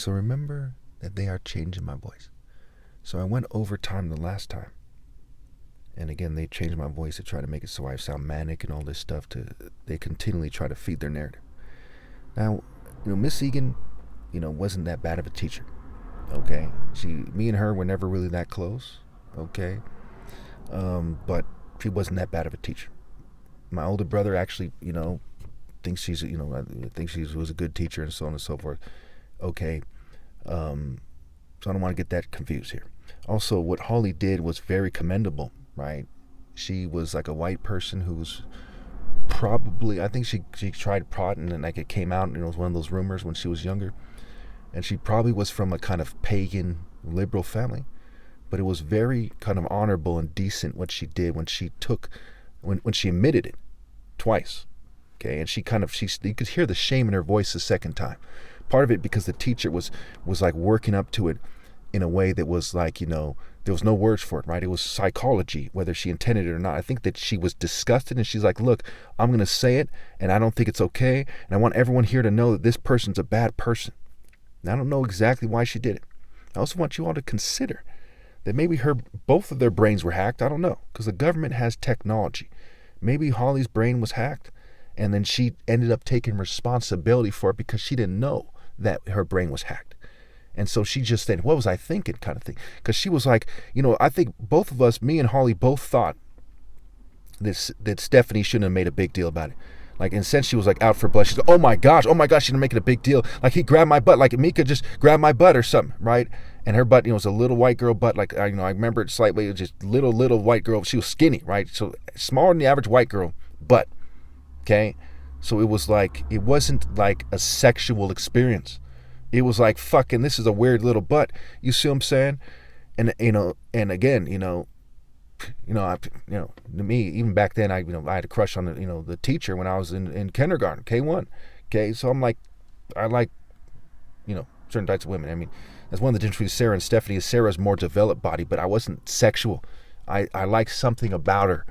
So remember that they are changing my voice. So I went overtime the last time. And again, they changed my voice to try to make it so I sound manic and all this stuff. They continually try to feed their narrative. Now, Miss Egan, wasn't that bad of a teacher. Okay, me and her were never really that close. Okay, but she wasn't that bad of a teacher. My older brother actually, thinks she's, thinks she was a good teacher and so on and so forth. Okay, so I don't want to get that confused here. Also, what Holly did was very commendable, right? She was like a white person who was probably, I think she tried prodding and like it came out and it was one of those rumors when she was younger. And she probably was from a kind of pagan liberal family. But it was very kind of honorable and decent what she did when she admitted it twice. Okay, and you could hear the shame in her voice the second time. Part of it because the teacher was like working up to it in a way that was like, there was no words for it, right? It was psychology, whether she intended it or not. I think that she was disgusted and she's like, look, I'm going to say it and I don't think it's okay. And I want everyone here to know that this person's a bad person. And I don't know exactly why she did it. I also want you all to consider that maybe both of their brains were hacked. I don't know, because the government has technology. Maybe Holly's brain was hacked and then she ended up taking responsibility for it because she didn't know that her brain was hacked. And so she just said, what was I thinking kind of thing? Because she was like, I think both of us, me and Holly, both thought that Stephanie shouldn't have made a big deal about it. Like, in a sense, she was like out for blood. She's like, oh my gosh, she didn't make it a big deal. Like, he grabbed my butt, like Mika just grabbed my butt or something, right? And her butt, was a little white girl butt. Like, I remember it slightly. It was just little white girl. She was skinny, right? So smaller than the average white girl butt, okay? So it wasn't like a sexual experience. It was like, fucking, this is a weird little butt. You see what I'm saying? And, and again, to me, even back then, I had a crush on the teacher when I was in kindergarten, K1. Okay, so I'm like, I like, certain types of women. I mean, that's one of the differences between Sarah and Stephanie is Sarah's more developed body, but I wasn't sexual. I liked something about her.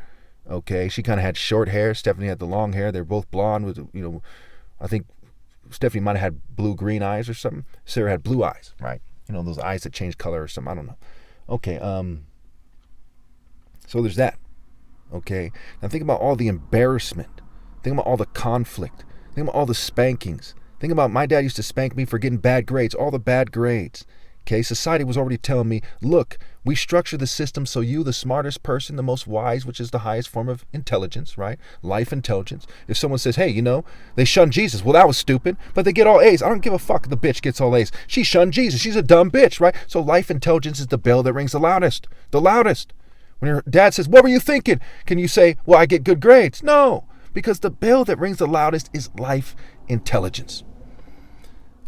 Okay, she kind of had short hair. Stephanie had the long hair. They're both blonde with, I think Stephanie might have had blue-green eyes or something. Sarah had blue eyes, right? Those eyes that change color or something. I don't know. Okay, so there's that. Okay, now think about all the embarrassment. Think about all the conflict. Think about all the spankings. Think about my dad used to spank me for getting bad grades, all the bad grades. Okay, society was already telling me, look, we structure the system so you, the smartest person, the most wise, which is the highest form of intelligence, right? Life intelligence. If someone says, hey, they shunned Jesus. Well, that was stupid, but they get all A's. I don't give a fuck if the bitch gets all A's. She shunned Jesus. She's a dumb bitch, right? So life intelligence is the bell that rings the loudest. The loudest. When your dad says, what were you thinking? Can you say, well, I get good grades? No, because the bell that rings the loudest is life intelligence.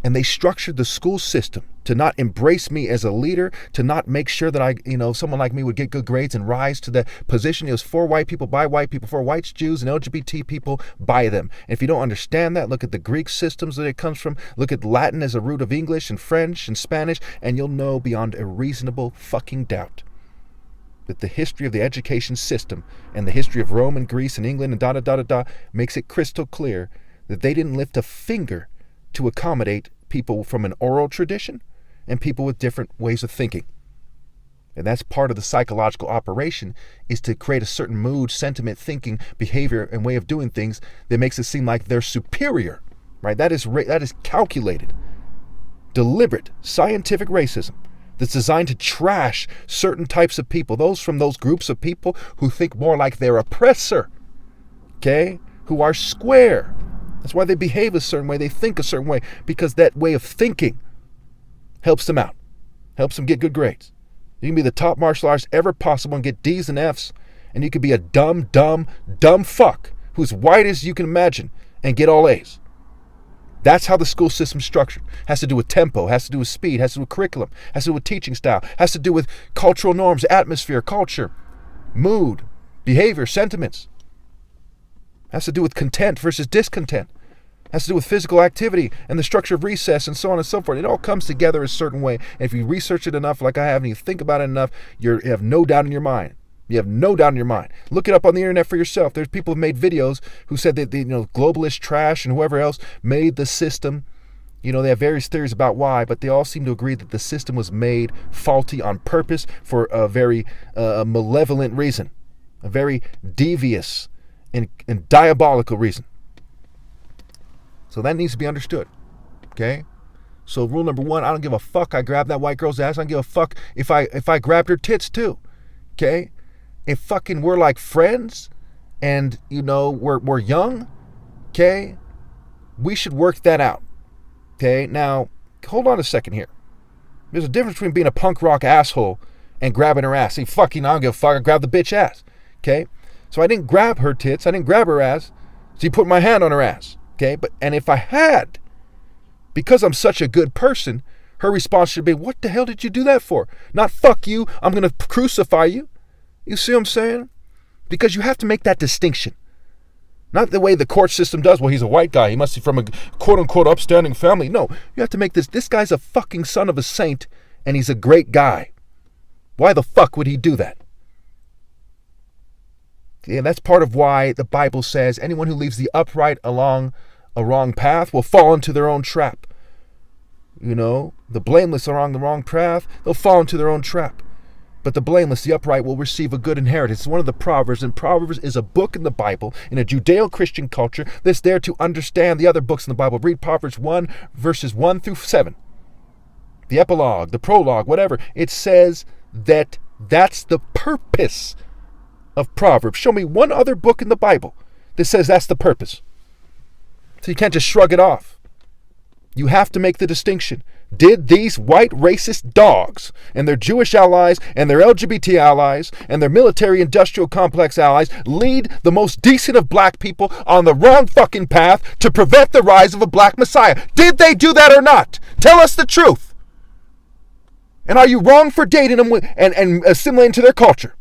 And they structured the school system to not embrace me as a leader, to not make sure that someone like me would get good grades and rise to the position. It was for white people, by white people, for whites, Jews, and LGBT people, by them. And if you don't understand that, look at the Greek systems that it comes from. Look at Latin as a root of English and French and Spanish, and you'll know beyond a reasonable fucking doubt that the history of the education system and the history of Rome and Greece and England and makes it crystal clear that they didn't lift a finger to accommodate people from an oral tradition and people with different ways of thinking. And that's part of the psychological operation, is to create a certain mood, sentiment, thinking, behavior, and way of doing things that makes it seem like they're superior, right? That is calculated, deliberate, scientific racism that's designed to trash certain types of people, those from those groups of people who think more like their oppressor, okay, who are square. That's why they behave a certain way, they think a certain way, because that way of thinking helps them out, helps them get good grades. You can be the top martial artist ever possible and get D's and F's, and you could be a dumb fuck who's white as you can imagine and get all A's. That's how the school system's structured. Has to do with tempo, has to do with speed, has to do with curriculum, has to do with teaching style, has to do with cultural norms, atmosphere, culture, mood, behavior, sentiments. Has to do with content versus discontent. Has to do with physical activity and the structure of recess and so on and so forth. It all comes together a certain way. And if you research it enough, like I have, and you think about it enough, you have no doubt in your mind. You have no doubt in your mind. Look it up on the internet for yourself. There's people who made videos who said that the globalists, trash, and whoever else made the system They have various theories about why, but they all seem to agree that the system was made faulty on purpose for a very malevolent reason, a very devious and diabolical reason. So that needs to be understood, okay? So rule number 1, I don't give a fuck I grabbed that white girl's ass. I don't give a fuck if I grabbed her tits too, okay? If fucking we're like friends and, we're young, okay, we should work that out. Okay, now, hold on a second here. There's a difference between being a punk rock asshole and grabbing her ass. See, fucking, I don't give a fuck, I grabbed the bitch ass. Okay? So I didn't grab her tits, I didn't grab her ass. So you put my hand on her ass. Okay? And if I had, because I'm such a good person, her response should be, what the hell did you do that for? Not fuck you, I'm going to crucify you. You see what I'm saying? Because you have to make that distinction. Not the way the court system does. Well, he's a white guy. He must be from a quote-unquote upstanding family. No, you have to make this guy's a fucking son of a saint, and he's a great guy. Why the fuck would he do that? And that's part of why the Bible says anyone who leaves the upright along a wrong path will fall into their own trap. The blameless are on the wrong path. They'll fall into their own trap. But the blameless, the upright, will receive a good inheritance. It's one of the Proverbs, and Proverbs is a book in the Bible, in a Judeo-Christian culture, that's there to understand the other books in the Bible. Read Proverbs 1, verses 1 through 7. The epilogue, the prologue, whatever. It says that that's the purpose of Proverbs. Show me one other book in the Bible that says that's the purpose. So you can't just shrug it off. You have to make the distinction. Did these white racist dogs and their Jewish allies and their LGBT allies and their military-industrial complex allies lead the most decent of black people on the wrong fucking path to prevent the rise of a black messiah? Did they do that or not? Tell us the truth. And are you wrong for dating them and assimilating to their culture?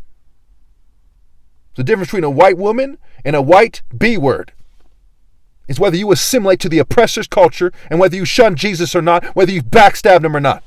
The difference between a white woman and a white B-word is whether you assimilate to the oppressor's culture and whether you shun Jesus or not, whether you backstabbed him or not.